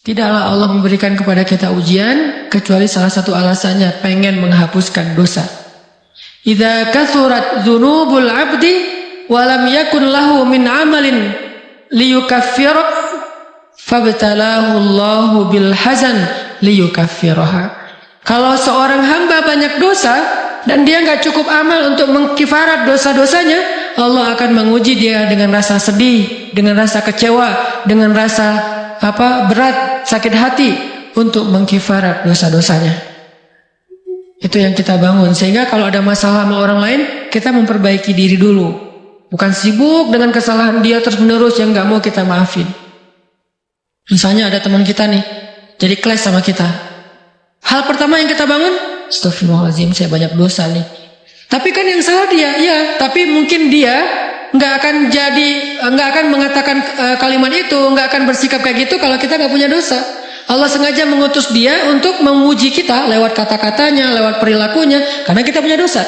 Tidaklah Allah memberikan kepada kita ujian kecuali salah satu alasannya pengen menghapuskan dosa. Idza kathurat dzunubul 'abdi wa lam yakun lahu min 'amalin liyukaffira fabtalahu Allahu bil hazan liyukaffiraha. Kalau seorang hamba banyak dosa dan dia nggak cukup amal untuk mengkifarat dosa-dosanya, Allah akan menguji dia dengan rasa sedih, dengan rasa kecewa, dengan rasa berat, sakit hati untuk mengkifarat dosa-dosanya. Itu yang kita bangun. Sehingga kalau ada masalah sama orang lain, kita memperbaiki diri dulu. Bukan sibuk dengan kesalahan dia terus-menerus yang gak mau kita maafin. Misalnya ada teman kita nih, jadi clash sama kita. Hal pertama yang kita bangun, astagfirullahaladzim, saya banyak dosa nih. Tapi kan yang salah dia, ya. Tapi mungkin dia nggak akan mengatakan kalimat itu, nggak akan bersikap kayak gitu kalau kita nggak punya dosa. Allah sengaja mengutus dia untuk menguji kita lewat kata-katanya, lewat perilakunya, karena kita punya dosa.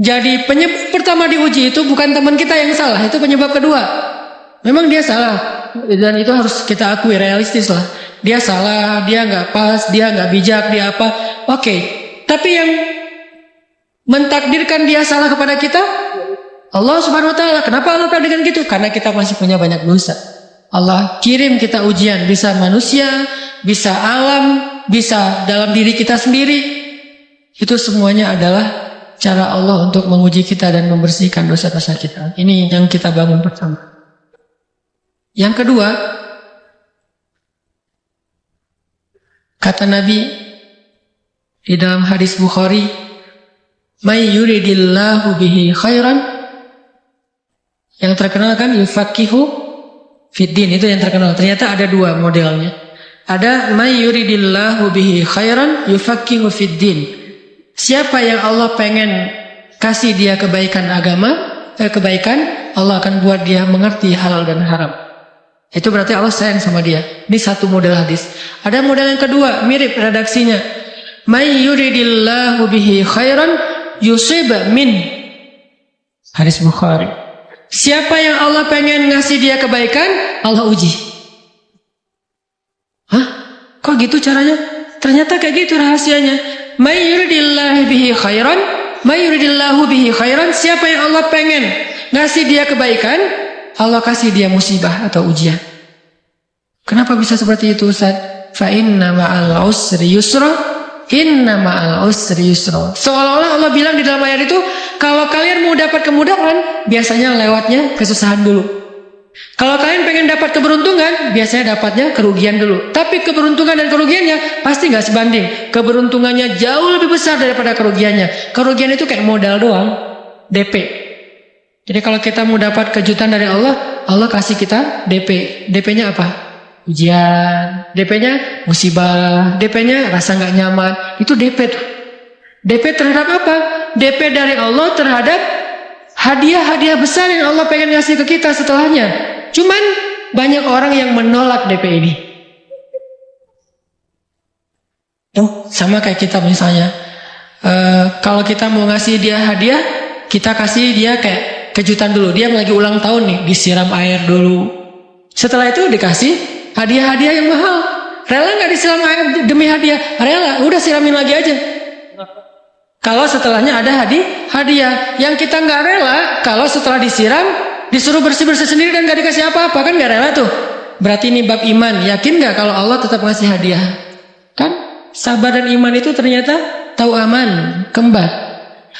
Jadi penyebab pertama diuji itu bukan teman kita yang salah, itu penyebab kedua. Memang dia salah, dan itu harus kita akui, realistis lah. Dia salah, dia nggak pas, dia nggak bijak, dia apa? Oke. Tapi yang mentakdirkan dia salah kepada kita, Allah Subhanahu wa taala. Kenapa Allah takdirkan gitu? Karena kita masih punya banyak dosa. Allah kirim kita ujian, bisa manusia, bisa alam, bisa dalam diri kita sendiri. Itu semuanya adalah cara Allah untuk menguji kita dan membersihkan dosa-dosa kita. Ini yang kita bangun pertama. Yang kedua, kata Nabi di dalam hadis Bukhari, "May yuridillahu bihi khairan", yang terkenal kan yufaqihu fiddin, itu yang terkenal. Ternyata ada dua modelnya. Ada may yuridillahu bihi khairan yufaqihu fiddin. Siapa yang Allah pengen kasih dia kebaikan agama, kebaikan, Allah akan buat dia mengerti halal dan haram. Itu berarti Allah sayang sama dia. Ini satu model hadis. Ada model yang kedua, mirip redaksinya. May yuridillahu bihi khairan yusib min. Hadis Bukhari. Siapa yang Allah pengen ngasih dia kebaikan, Allah uji. Hah? Kok gitu caranya? Ternyata kayak gitu rahasianya. May yuridillahu bihi khairan, may yuridillahu bihi khairan. Siapa yang Allah pengen ngasih dia kebaikan, Allah kasih dia musibah atau ujian. Kenapa bisa seperti itu, Ustaz? Fa inna ma'al usri yusra. Inna ma'al usri yusra. Seolah-olah Allah bilang di dalam ayat itu, kalau kalian mau dapat kemudahan, biasanya lewatnya kesusahan dulu. Kalau kalian pengen dapat keberuntungan, biasanya dapatnya kerugian dulu. Tapi keberuntungan dan kerugiannya pasti nggak sebanding. Keberuntungannya jauh lebih besar daripada kerugiannya. Kerugian itu kayak modal doang, DP. Jadi kalau kita mau dapat kejutan dari Allah, Allah kasih kita DP. DP-nya apa? Ujian. DP-nya musibah. DP-nya rasa nggak nyaman. Itu DP tuh. DP terhadap apa? DP dari Allah terhadap hadiah-hadiah besar yang Allah pengen ngasih ke kita setelahnya. Cuman banyak orang yang menolak DP ini. Tuh, sama kayak kita misalnya. Kalau kita mau ngasih dia hadiah, kita kasih dia kayak kejutan dulu. Dia lagi ulang tahun nih, disiram air dulu. Setelah itu dikasih hadiah-hadiah yang mahal. Rela nggak disiram air demi hadiah? Rela, udah siramin lagi aja. Kalau setelahnya ada hadiah, yang kita nggak rela, kalau setelah disiram disuruh bersih-bersih sendiri dan nggak dikasih apa-apa, kan nggak rela tuh. Berarti ini bab iman. Yakin nggak kalau Allah tetap ngasih hadiah? Kan sabar dan iman itu ternyata tahu aman, kembar.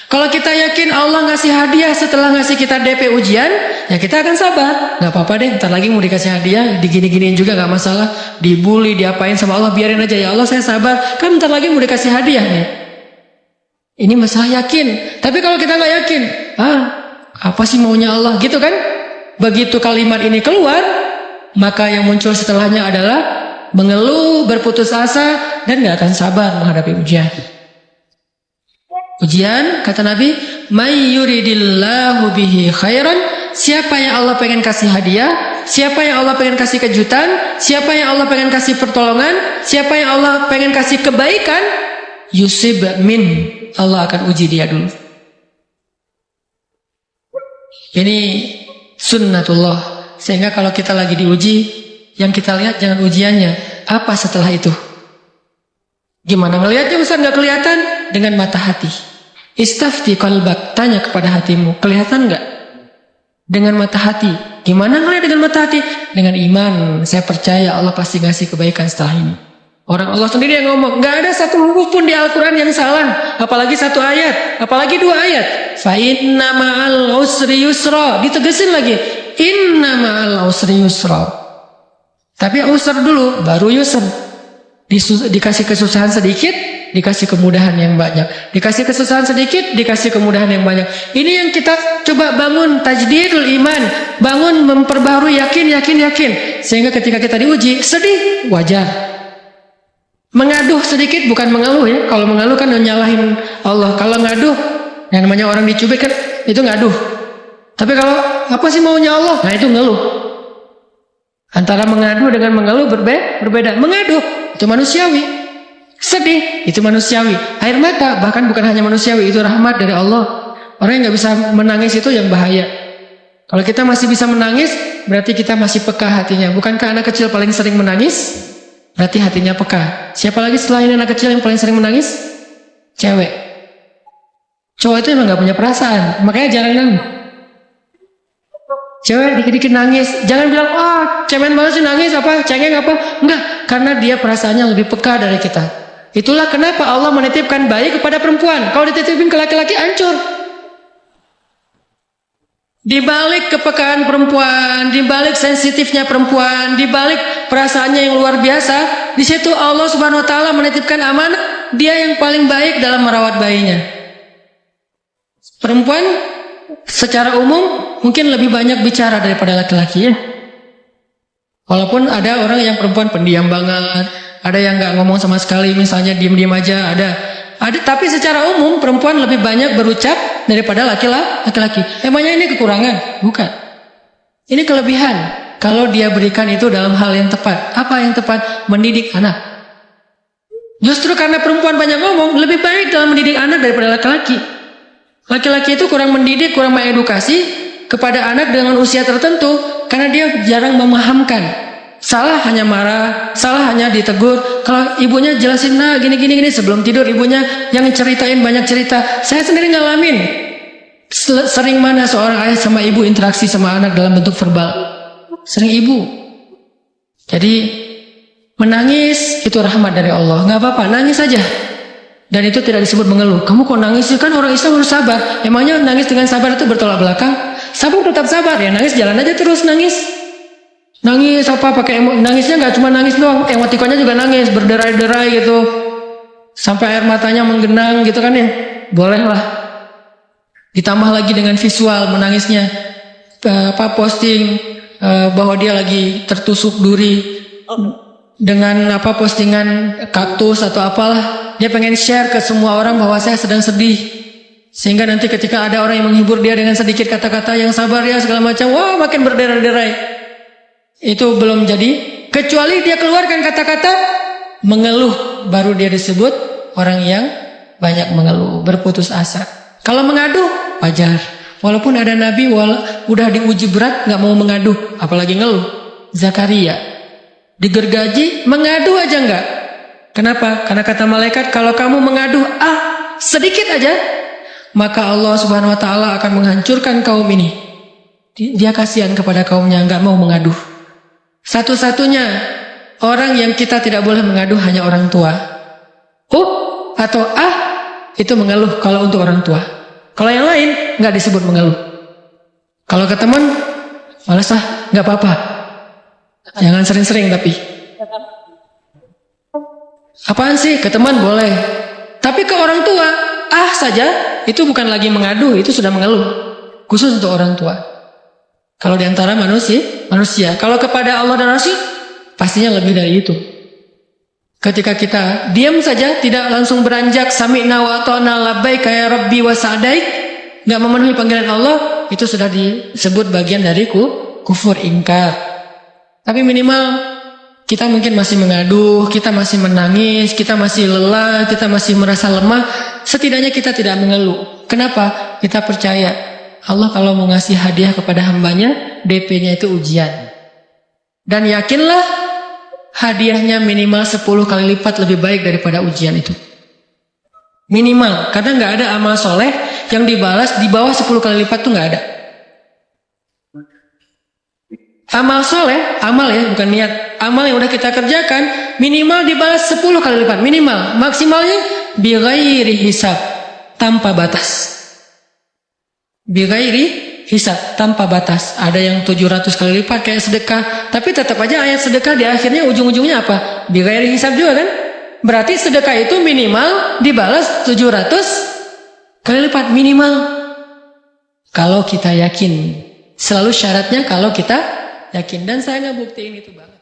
Kalau kita yakin Allah ngasih hadiah setelah ngasih kita DP ujian, ya kita akan sabar. Nggak apa-apa deh, ntar lagi mau dikasih hadiah, digini-giniin juga nggak masalah. Dibully, diapain sama Allah, biarin aja. Ya Allah, saya sabar. Kan ntar lagi mau dikasih hadiah nih. Ini masalah yakin. Tapi kalau kita nggak yakin, apa sih maunya Allah gitu kan? Begitu kalimat ini keluar, maka yang muncul setelahnya adalah mengeluh, berputus asa, dan nggak akan sabar menghadapi ujian. Ujian, kata Nabi, may yuridillahu bihi khairan. Siapa yang Allah pengen kasih hadiah, siapa yang Allah pengen kasih kejutan, siapa yang Allah pengen kasih pertolongan, siapa yang Allah pengen kasih kebaikan, yusib min. Allah akan uji dia dulu. Ini sunnatullah. Sehingga kalau kita lagi diuji, yang kita lihat jangan ujiannya, Apa setelah itu? Gimana ngelihatnya Ustaz? Nggak kelihatan. Dengan mata hati. Istafti qalbak, tanya kepada hatimu, kelihatan nggak? Dengan mata hati. Gimana ngelihat dengan mata hati? Dengan iman, saya percaya Allah pasti ngasih kebaikan setelah ini. Orang Allah sendiri yang ngomong, nggak ada satu huruf pun di Al-Quran yang salah, apalagi satu ayat, apalagi dua ayat. Fa inna ma'al usri yusra, ditegesin lagi, inna ma'al usri yusra. Tapi usr dulu, baru yusr. Dikasih kesusahan sedikit, dikasih kemudahan yang banyak. Dikasih kesusahan sedikit, dikasih kemudahan yang banyak. Ini yang kita coba bangun, tajdidul iman, bangun memperbarui yakin. Sehingga ketika kita diuji, sedih, wajar. Mengaduh sedikit bukan mengeluh ya. Kalau mengeluh kan nyalahin Allah. Kalau ngaduh, yang namanya orang dicubit kan itu ngaduh. Tapi kalau apa sih maunya Allah? Nah itu ngeluh. Antara mengadu dengan mengeluh berbeda. Mengaduh itu manusiawi. Sedih itu manusiawi. Air mata bahkan bukan hanya manusiawi, itu rahmat dari Allah. Orang yang nggak bisa menangis itu yang bahaya. Kalau kita masih bisa menangis, berarti kita masih peka hatinya. Bukankah anak kecil paling sering menangis? Berarti hatinya peka. Siapa lagi selain anak kecil yang paling sering menangis? Cewek. Cowok itu emang gak punya perasaan. Makanya jarang nangis. Cewek dikit-dikit nangis. Jangan bilang, cemen banget sih nangis apa, cengeng apa. Enggak, karena dia perasaannya lebih peka dari kita. Itulah kenapa Allah menitipkan bayi kepada perempuan. Kalau dititipin ke laki-laki, hancur. Di balik kepekaan perempuan, di balik sensitifnya perempuan, di balik perasaannya yang luar biasa, di situ Allah Subhanahu wa taala menitipkan amanah, dia yang paling baik dalam merawat bayinya. Perempuan secara umum mungkin lebih banyak bicara daripada laki-laki ya. Walaupun ada orang yang perempuan pendiam banget, ada yang nggak ngomong sama sekali, misalnya diam-diam aja, ada, tapi secara umum perempuan lebih banyak berucap daripada laki-laki. Emangnya ini kekurangan? Bukan. Ini kelebihan. Kalau dia berikan itu dalam hal yang tepat. Apa yang tepat? Mendidik anak. Justru karena perempuan banyak ngomong, lebih baik dalam mendidik anak daripada laki-laki. Laki-laki itu kurang mendidik, kurang mengedukasi kepada anak dengan usia tertentu, karena dia jarang memahamkan. Salah hanya marah, salah hanya ditegur. Kalau ibunya jelasin, nah gini sebelum tidur ibunya yang ceritain banyak cerita. Saya sendiri ngalamin. Sering mana seorang ayah sama ibu interaksi sama anak dalam bentuk verbal. Sering ibu. Jadi menangis itu rahmat dari Allah. Nggak apa-apa, nangis saja. Dan itu tidak disebut mengeluh. Kamu kok nangis sih? Kan orang Islam harus sabar. Emangnya nangis dengan sabar itu bertolak belakang? Sabar tetap sabar ya. Nangis jalan aja terus nangis. Nangis apa pakai nangisnya nggak cuma nangis doang, emotikonnya juga nangis, berderai-derai gitu, sampai air matanya menggenang gitu kan ya, boleh lah. Ditambah lagi dengan visual menangisnya, posting bahwa dia lagi tertusuk duri dengan postingan kaktus atau apalah, dia pengen share ke semua orang bahwa saya sedang sedih, sehingga nanti ketika ada orang yang menghibur dia dengan sedikit kata-kata yang sabar ya segala macam, wah makin berderai-derai. Itu belum jadi, kecuali dia keluarkan kata-kata mengeluh, baru dia disebut orang yang banyak mengeluh, berputus asa. Kalau mengadu wajar, walaupun ada nabi udah diuji berat nggak mau mengadu, apalagi ngeluh. Zakaria digergaji, mengadu aja nggak. Kenapa? Karena kata malaikat, kalau kamu mengadu sedikit aja, maka Allah Subhanahu wa taala akan menghancurkan kaum ini. Dia kasihan kepada kaumnya, nggak mau mengadu. Satu-satunya orang yang kita tidak boleh mengadu hanya orang tua. Atau itu mengeluh kalau untuk orang tua. Kalau yang lain nggak disebut mengeluh. Kalau ke teman, malas nggak apa-apa. Jangan sering-sering tapi. Apaan sih? Ke teman boleh. Tapi ke orang tua, saja itu bukan lagi mengadu, itu sudah mengeluh. Khusus untuk orang tua. Kalau di antara manusia. Kalau kepada Allah dan Rasul, pastinya lebih dari itu. Ketika kita diam saja, tidak langsung beranjak sami'na wa ata'na labbaika ya rabbi wa sa'daik, nggak memenuhi panggilan Allah, itu sudah disebut bagian dari kufur ingkar. Tapi minimal kita mungkin masih mengaduh, kita masih menangis, kita masih lelah, kita masih merasa lemah. Setidaknya kita tidak mengeluh. Kenapa? Kita percaya Allah kalau mau ngasih hadiah kepada hambanya, DP-nya itu ujian. Dan yakinlah hadiahnya minimal 10 kali lipat lebih baik daripada ujian itu. Minimal, karena nggak ada amal soleh yang dibalas di bawah 10 kali lipat tuh nggak ada. Amal soleh, amal ya bukan niat, amal yang udah kita kerjakan minimal dibalas 10 kali lipat, minimal. Maksimalnya bighairi hisab, tanpa batas. Bighairi hisab, tanpa batas. Ada yang 700 kali lipat kayak sedekah, tapi tetap aja ayat sedekah di akhirnya ujung-ujungnya apa? Bighairi hisab juga kan? Berarti sedekah itu minimal dibalas 700 kali lipat, minimal. Kalau kita yakin, selalu syaratnya kalau kita yakin, dan saya nggak buktiin itu banget.